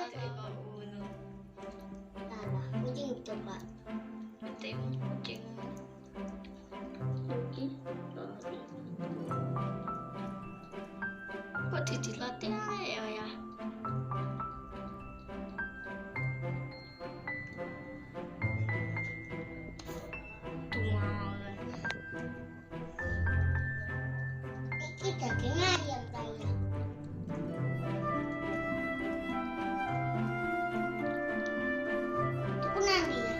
kayak ngono. Tanah kucing itu Pak. Kucing. Kok dilatih ya? Iki daging ayam saya. Itu nanti ya.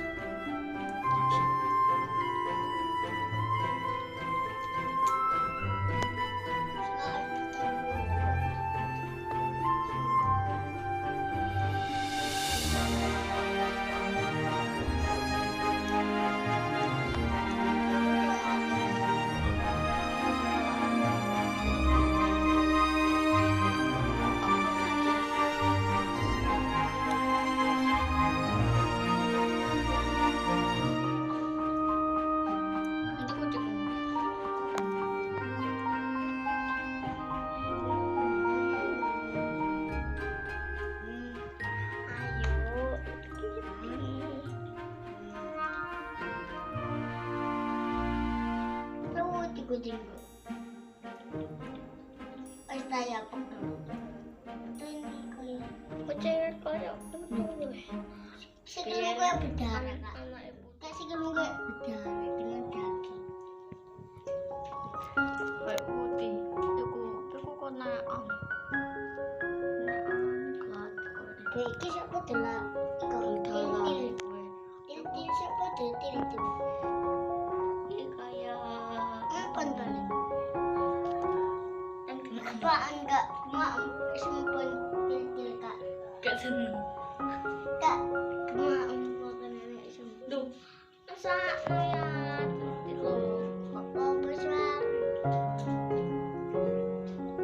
Kucingku. Saya pegang. Kucing kayak dulu. Sekarang gue berdarah Kak. Kasih kamu gue berdarah dengan daging. Kayak putih. Aku kok naam kelat. Iki siapa adalah ikan til. Til siapa adalah til. Ini kayak Apa balik? Apa enggak mau sempun til Kak? gak seneng. Kak, mau makan nenek sempun. Duh, masa lihat itu Apa besar?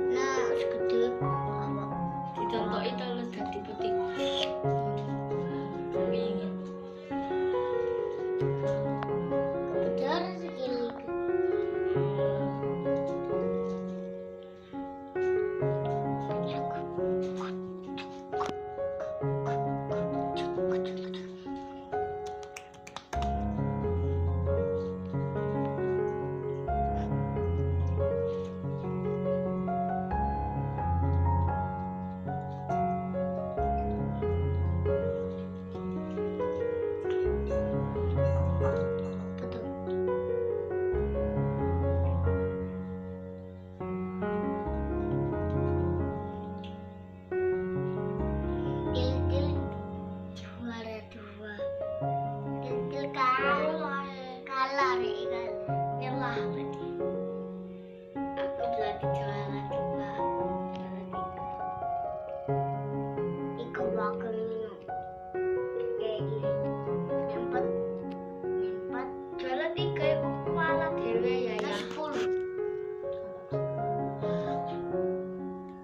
Nah, segede apa? dicontohi terus ganti putih. Ingin. Berdarah segini. Kalah nyerah berarti. Aku berarti juara 2. Iku bakal minum kayak gini. Nyempet Juara 3 ya kok kepala dewe ya ya. 10.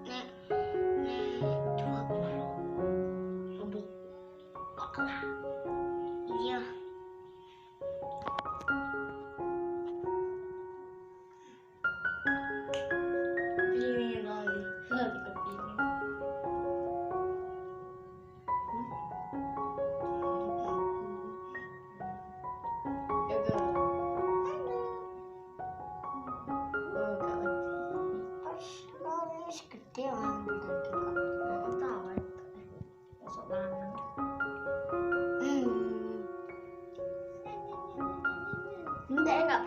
Nek 20. Bubuk. Iya. Ini lagi kepingin. Jaga. Oh, gak Ini segede orang daging Kak. tahu. Masuk lanang. Enggak